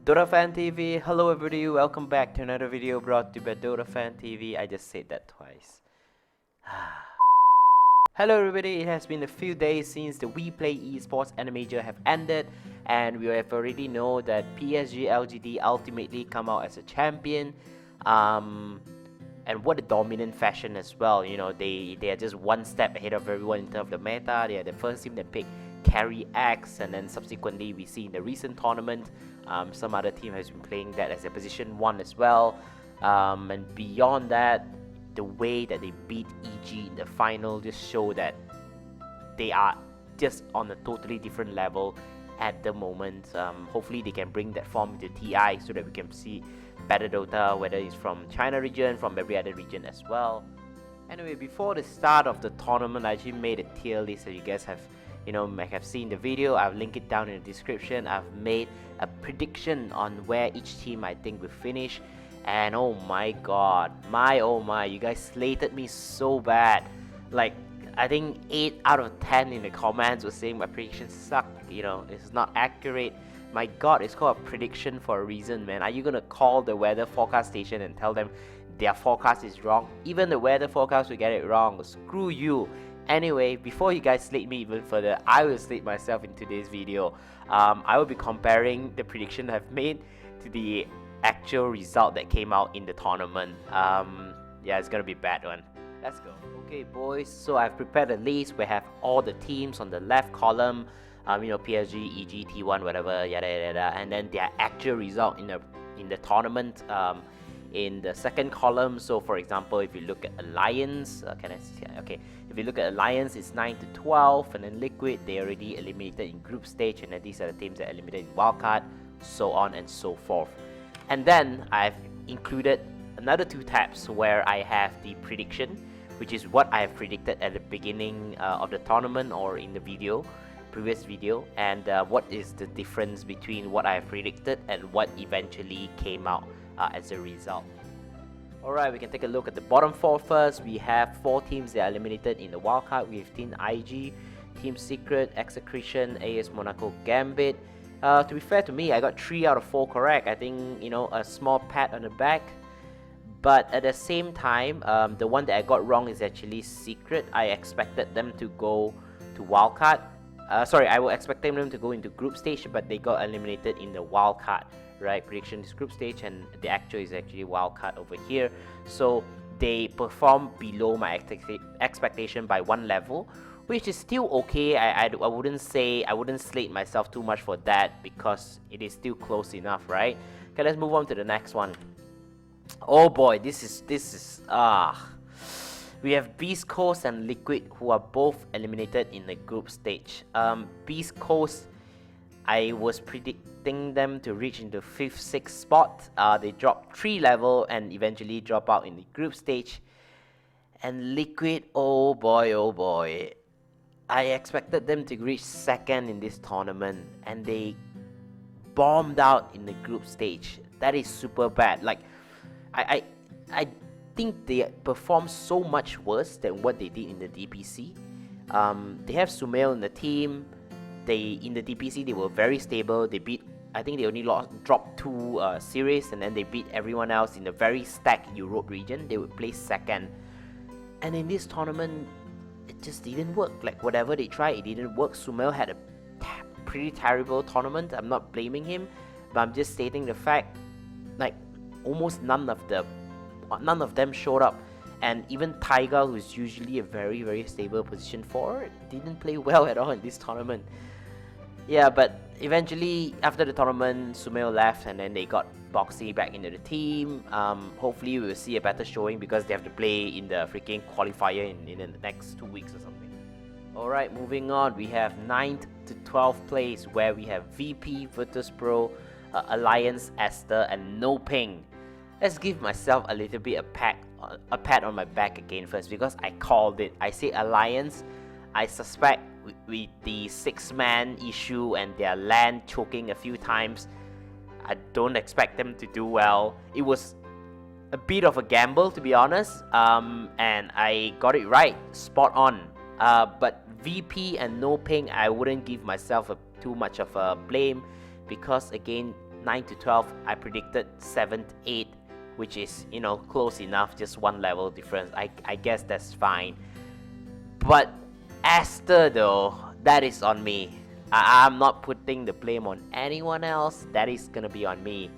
DotaFanTV, hello everybody, welcome back to another video brought to you by DotaFanTV. I just said that twice. Hello everybody, it has been a few days since the We Play Esports Animajor have ended, and we have already know that PSG LGD ultimately come out as a champion, and what a dominant fashion as well. You know, they are just one step ahead of everyone in terms of the meta. They are the first team that picked Carry X, and then subsequently we see in the recent tournament some other team has been playing that as a position 1 as well, and beyond that, the way that they beat EG in the final just show that they are just on a totally different level at the moment. Hopefully they can bring that form to TI so that we can see better Dota, whether it's from China region, from every other region as well. Anyway, before the start of the tournament, I actually made a tier list that you guys have, might have seen the video. I'll link it down in the description. I've made a prediction on where each team I think will finish, and oh my god, oh my, you guys slated me so bad. Like, I think 8 out of 10 in the comments were saying my predictions suck, it's not accurate. My god, it's called a prediction for a reason, man. Are you gonna call the weather forecast station and tell them their forecast is wrong? Even the weather forecast will get it wrong. Screw you. Anyway, before you guys slate me even further, I will slate myself in today's video. I will be comparing the prediction I've made to the actual result that came out in the tournament. Yeah, it's gonna be a bad one. Let's go. Okay, boys, so I've prepared a list where I have all the teams on the left column, PSG, EG, T1, whatever, yada yada, and then their actual result in the tournament in the second column. So for example, if you look at Alliance, if you look at Alliance, it's 9-12, and then Liquid, they already eliminated in group stage, and then these are the teams that eliminated in wildcard, so on and so forth. And then I've included another 2 tabs where I have the prediction, which is what I have predicted at the beginning of the tournament or in the previous video, and what is the difference between what I have predicted and what eventually came out as a result. Alright, we can take a look at the bottom 4 first. We have 4 teams that are eliminated in the wildcard. We have Team IG, Team Secret, Execration, AS Monaco, Gambit. To be fair to me, I got 3 out of 4 correct. I think, a small pat on the back. But at the same time, the one that I got wrong is actually Secret. I expected them to go to wildcard. I was expecting them to go into group stage, but they got eliminated in the wildcard. Right, prediction is group stage, and the actual is actually wildcard over here. So they perform below my expectation by 1 level, which is still okay. I wouldn't slate myself too much for that because it is still close enough, right? Okay, let's move on to the next one. Oh boy, this is we have Beast Coast and Liquid, who are both eliminated in the group stage. Beast Coast, I was predicting them to reach into 5th, 6th spot. They dropped 3 level and eventually drop out in the group stage. And Liquid, oh boy, I expected them to reach 2nd in this tournament, and they bombed out in the group stage. That is super bad. Like, I think they performed so much worse than what they did in the DPC. They have Sumail in the team. In the DPC, they were very stable. They beat, I think they only dropped 2 series, and then they beat everyone else in the very stacked Europe region. They would place 2nd. And in this tournament, it just didn't work. Like, whatever they tried, it didn't work. Sumail had a pretty terrible tournament. I'm not blaming him, but I'm just stating the fact, like, almost none of them showed up. And even Taiga, who's usually a very, very stable position forward, didn't play well at all in this tournament. Yeah, but eventually, after the tournament, Sumail left, and then they got Boxy back into the team. Hopefully, we will see a better showing because they have to play in the freaking qualifier in the next 2 weeks or something. Alright, moving on, we have 9th to 12th place, where we have VP, Virtus.pro, Alliance, Esther, and No Ping. Let's give myself a little bit a pat on my back again first, because I called it. I say Alliance, I suspect with the 6-man issue and their land choking a few times, I don't expect them to do well. It was a bit of a gamble, to be honest, and I got it right, spot on. But VP and No Ping, I wouldn't give myself too much of a blame, because again, 9 to 12, I predicted 7 to 8, which is, you know, close enough, just one level difference. I guess that's fine. But Aster though, that is on me. I'm not putting the blame on anyone else. That is gonna be on me.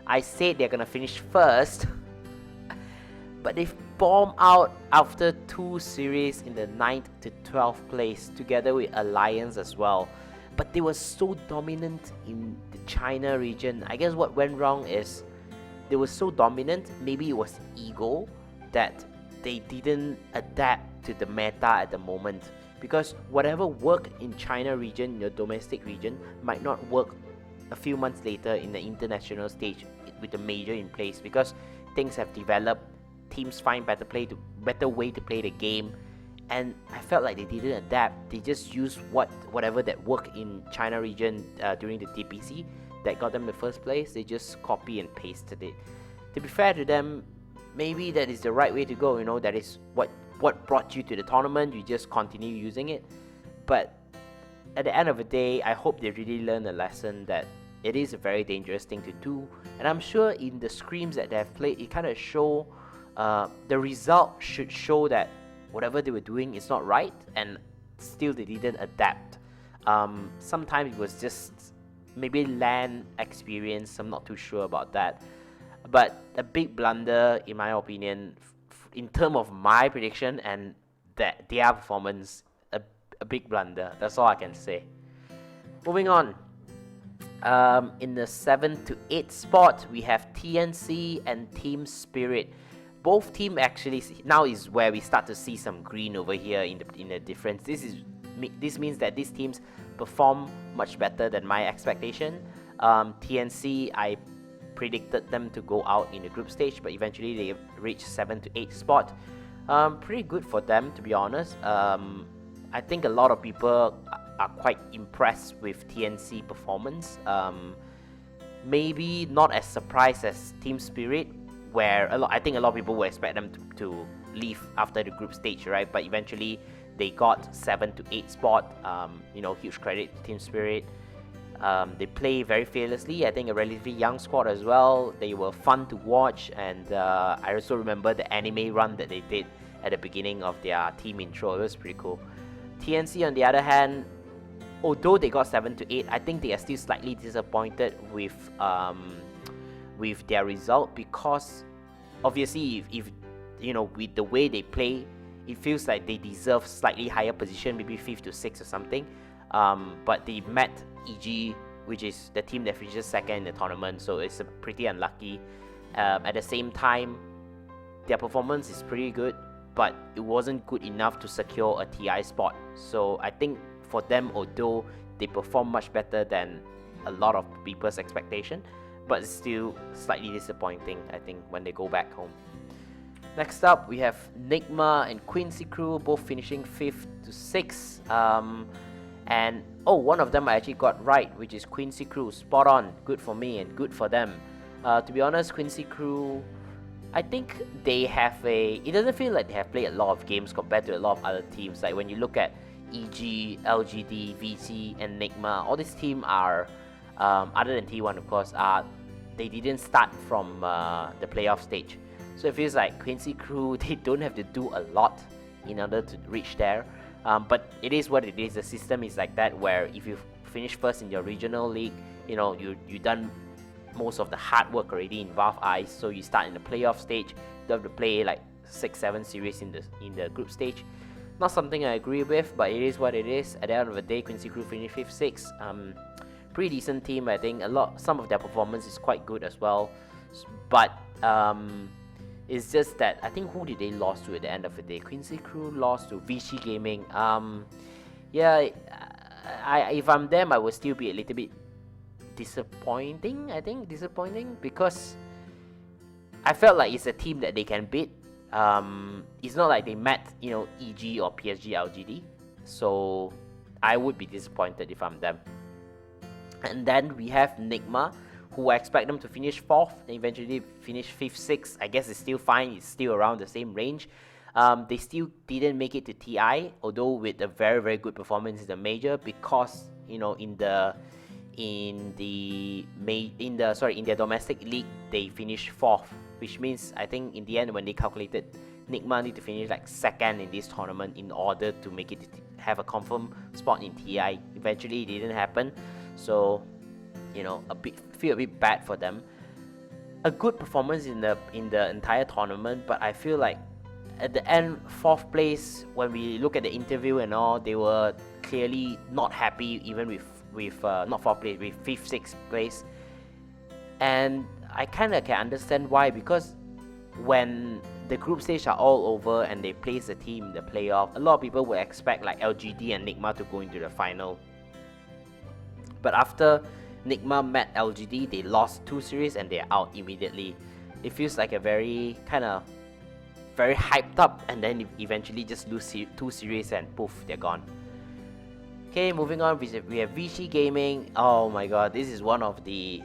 I said they're gonna finish first, but they've bombed out after 2 series in the 9th to 12th place, together with Alliance as well. But they were so dominant in the China region. I guess what went wrong is they were so dominant, maybe it was ego, that they didn't adapt to the meta at the moment. Because whatever worked in China region, in the domestic region, might not work a few months later in the international stage with the major in place, because things have developed, teams find better way to play the game, and I felt like they didn't adapt. They just used whatever that worked in China region during the TPC that got them the first place. They just copy and pasted it. To be fair to them, maybe that is the right way to go, you know, that is what brought you to the tournament, you just continue using it. But at the end of the day, I hope they really learn a lesson that it is a very dangerous thing to do. And I'm sure in the scrims that they have played, it kind of show, the result should show that whatever they were doing is not right, and still they didn't adapt. Sometimes it was just maybe LAN experience, I'm not too sure about that. But a big blunder, in my opinion, in terms of my prediction and that their performance, a big blunder. That's all I can say. Moving on. In the 7 to 8 spot, we have TNC and Team Spirit. Both team actually now is where we start to see some green over here in the difference. This means that these teams perform much better than my expectation. TNC, I predicted them to go out in the group stage, but eventually they reached 7 to 8 spot. Pretty good for them, to be honest. I think a lot of people are quite impressed with TNC performance. Maybe not as surprised as Team Spirit, where I think a lot of people would expect them to leave after the group stage, right? But eventually they got 7 to 8 spot. You know, huge credit to Team Spirit. They play very fearlessly. I think a relatively young squad as well. They were fun to watch, and I also remember the anime run that they did at the beginning of their team intro. It was pretty cool. TNC, on the other hand, although they got 7 to 8, I think they are still slightly disappointed with their result, because obviously if you know, with the way they play, it feels like they deserve slightly higher position, maybe 5th to 6th or something. But they met EG, which is the team that finishes second in the tournament, so it's pretty unlucky. At the same time, their performance is pretty good, but it wasn't good enough to secure a TI spot. So I think for them, although they perform much better than a lot of people's expectation, but it's still slightly disappointing, I think, when they go back home. Next up, we have Nigma and Quincy Crew, both finishing 5th to 6th. And one of them I actually got right, which is Quincy Crew. Spot on. Good for me and good for them. To be honest, Quincy Crew, I think they have it doesn't feel like they have played a lot of games compared to a lot of other teams. Like when you look at EG, LGD, VC, and Nigma, all these teams are, other than T1 of course, they didn't start from the playoff stage. So it feels like Quincy Crew, they don't have to do a lot in order to reach there. But it is what it is. The system is like that, where if you finish first in your regional league, you know, you done most of the hard work already in Valve Eyes, so you start in the playoff stage. You have to play like 6-7 series in the group stage. Not something I agree with, but it is what it is. At the end of the day, Quincy Crew finished 5th, 6th. Pretty decent team, I think. Some of their performance is quite good as well, but it's just that I think, who did they lost to at the end of the day? Quincy Crew lost to Vichy Gaming. Yeah, if I'm them, I would still be a little bit disappointing. I think disappointing because I felt like it's a team that they can beat. It's not like they met, you know, EG or PSG LGD. So I would be disappointed if I'm them. And then we have Nigma, who I expect them to finish 4th and eventually finish 5th, 6th. I guess it's still fine. It's still around the same range. They still didn't make it to TI, although with a very, very good performance in the major, because, you know, in the in their domestic league they finished 4th, which means I think in the end when they calculated, Nigma need to finish like 2nd in this tournament in order to make it have a confirmed spot in TI. Eventually it didn't happen, so feel a bit bad for them. A good performance in the entire tournament, but I feel like at the end, 4th place, when we look at the interview and all, they were clearly not happy even with not 4th place, with 5th, 6th place. And I kind of can understand why, because when the group stage are all over and they place the team in the playoff, a lot of people would expect like LGD and Nigma to go into the final. But after Nigma met LGD, they lost 2 series and they're out immediately. It feels like a very very hyped up, and then eventually just lose 2 series and poof, they're gone. Okay, moving on, we have Vichy Gaming. Oh my god, this is one of the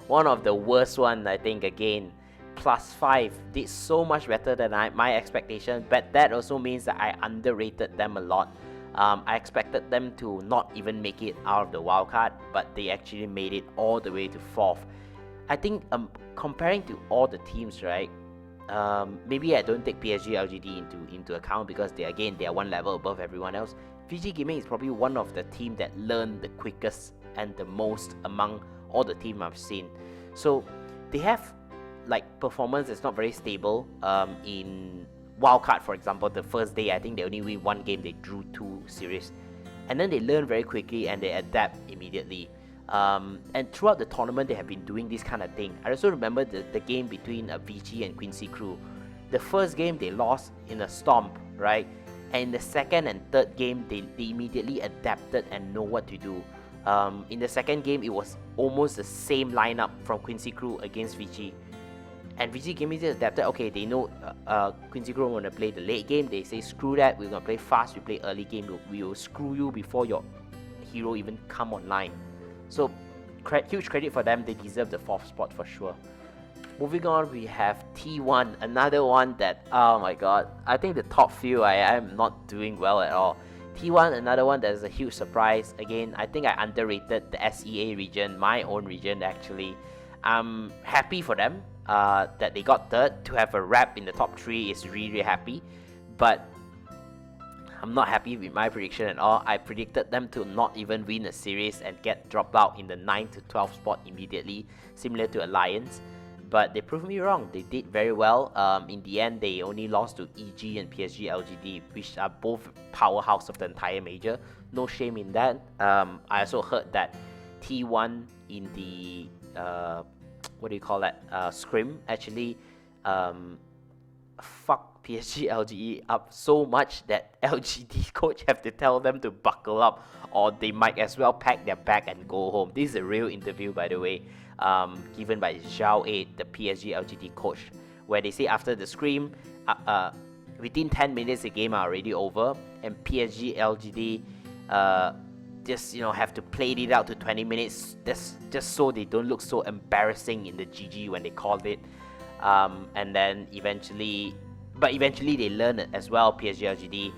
one of the worst one, I think. Again, +5, did so much better than my expectation, but that also means that I underrated them a lot. I expected them to not even make it out of the wildcard, but they actually made it all the way to 4th. I think comparing to all the teams, right, maybe I don't take PSG LGD into account because they are one level above everyone else. VG Gaming is probably one of the teams that learn the quickest and the most among all the teams I've seen. So they have like performance that's not very stable. In wildcard, for example, the first day I think they only win 1 game, they drew 2 series, and then they learn very quickly and they adapt immediately. And throughout the tournament, they have been doing this kind of thing. I also remember the game between Vichy and Quincy Crew. The first game they lost in a stomp, right? And in the second and third game, they immediately adapted and know what to do. In the second game, it was almost the same lineup from Quincy Crew against Vichy. And Vichy Gaming just adapted. Okay, they know Quincy Crew want to play the late game. They say, screw that, we're going to play fast, we play early game. We will screw you before your hero even come online. So, huge credit for them. They deserve the 4th spot for sure. Moving on, we have T1, another one that, oh my god, I think the top few I am not doing well at all. T1, another one that is a huge surprise. Again, I think I underrated the SEA region, my own region actually. I'm happy for them that they got 3rd. To have a rep in the top 3 is really happy, but I'm not happy with my prediction at all. I predicted them to not even win a series and get dropped out in the 9th to 12th spot immediately, similar to Alliance. But they proved me wrong. They did very well. In the end, they only lost to EG and PSG LGD, which are both powerhouse of the entire major. No shame in that. I also heard that T1 in the scrim actually fuck PSG LGE up so much that LGD coach have to tell them to buckle up, or they might as well pack their bag and go home. This is a real interview, by the way, given by Zhao 8, the PSG LGD coach, where they say after the scream, within 10 minutes the game are already over, and PSG LGD just have to play it out to 20 minutes just so they don't look so embarrassing in the GG when they called it. And then eventually they learn it as well, PSG LGD.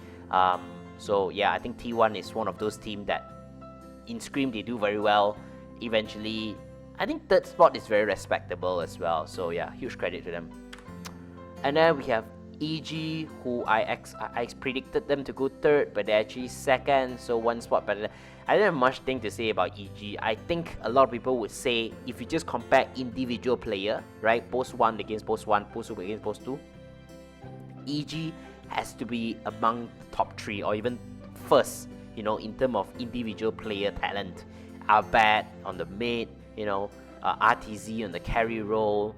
So yeah, I think T1 is one of those teams that in Scream they do very well. Eventually, I think 3rd spot is very respectable as well. So yeah, huge credit to them. And then we have EG, who I predicted them to go 3rd, but they're actually 2nd, so 1 spot better. I don't have much thing to say about EG. I think a lot of people would say, if you just compare individual player, right, post 1 against post 1, post 2 against post 2, EG has to be among the top 3 or even first, in terms of individual player talent. Abad on the mid, RTZ on the carry role,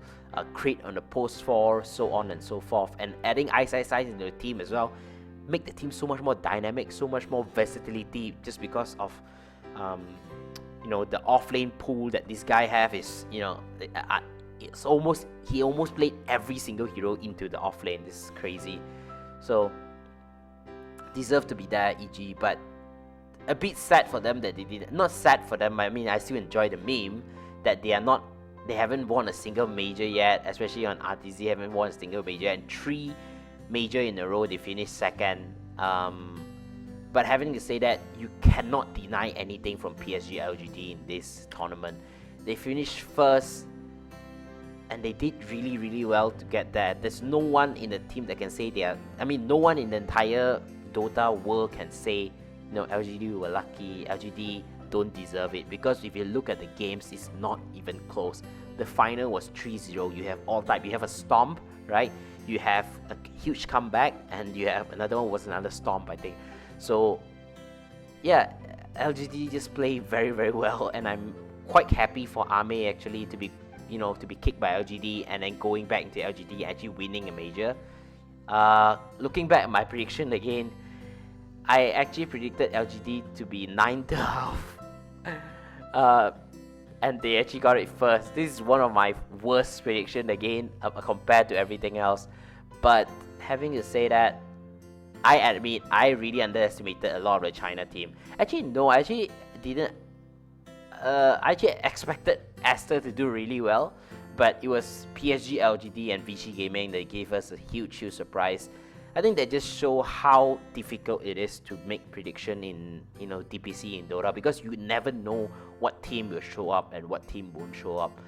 Crit on the post 4, so on and so forth, and adding Ice into the team as well, make the team so much more dynamic, so much more versatility, just because of the offlane pool that this guy have is, he almost played every single hero into the offlane. This is crazy. So deserve to be there, EG, but a bit sad for them that they did. Not sad for them, I mean, I still enjoy the meme that they haven't won a single major yet, especially on RTZ, haven't won a single major, and 3 major in a row they finished 2nd. But having to say that, you cannot deny anything from PSG LGD in this tournament. They finished first, and they did really well to get that. There's no one in the team that can say they are, I mean, no one in the entire Dota world can say, no, LGD were lucky, LGD don't deserve it. Because if you look at the games, it's not even close. The final was 3-0. You have all type. You have a stomp, right? You have a huge comeback, and you have another one was another stomp, I think. So yeah, LGD just played very well, and I'm quite happy for Ame actually to be, to be kicked by LGD and then going back into LGD actually winning a major. Looking back at my prediction again, I actually predicted LGD to be 9-12. And they actually got it first. This is one of my worst predictions again compared to everything else. But having to say that, I admit I really underestimated a lot of the China team. Actually, no, I actually didn't. I actually expected Aster to do really well, but it was PSG, LGD, and Vichy Gaming that gave us a huge surprise. I think that just show how difficult it is to make prediction in DPC in Dota, because you never know what team will show up and what team won't show up.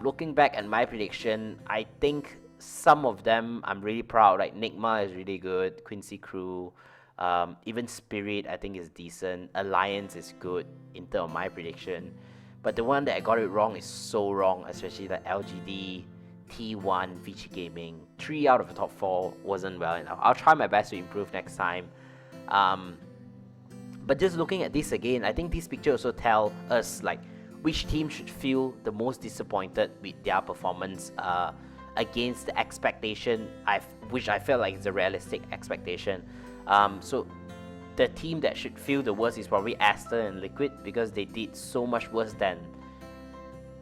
Looking back at my prediction, I think some of them I'm really proud. Like Nigma is really good, Quincy Crew, even Spirit I think is decent, Alliance is good in terms of my prediction. But the one that I got it wrong is so wrong, especially like LGD, T1, Vichy Gaming. 3 out of the top 4 wasn't well enough. I'll try my best to improve next time. But just looking at this again, I think this picture also tell us like which team should feel the most disappointed with their performance against the expectation which I felt like is a realistic expectation. So the team that should feel the worst is probably Aster and Liquid, because they did so much worse than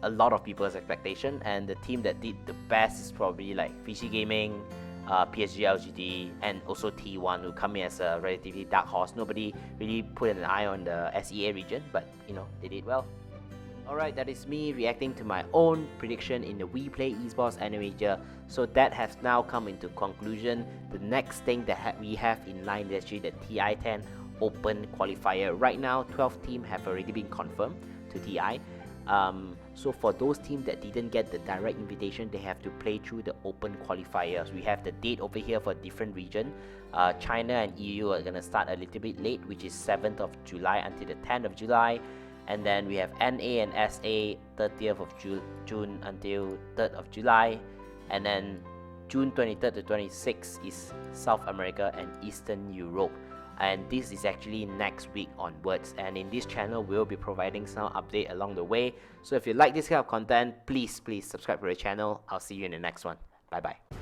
a lot of people's expectation. And the team that did the best is probably like Vichy Gaming, PSG LGD, and also T1, who come in as a relatively dark horse. Nobody really put an eye on the SEA region, but they did well. Alright, that is me reacting to my own prediction in the We Play Esports Animajor. So that has now come into conclusion. The next thing that we have in line is actually the TI10 Open Qualifier. Right now, 12 teams have already been confirmed to TI. So for those teams that didn't get the direct invitation, they have to play through the Open Qualifiers. We have the date over here for different region. China and EU are going to start a little bit late, which is 7th of July until the 10th of July. And then we have NA and SA 30th of June until 3rd of July. And then June 23rd to 26th is South America and Eastern Europe. And this is actually next week onwards. And in this channel, we'll be providing some update along the way. So if you like this kind of content, please subscribe to the channel. I'll see you in the next one. Bye bye.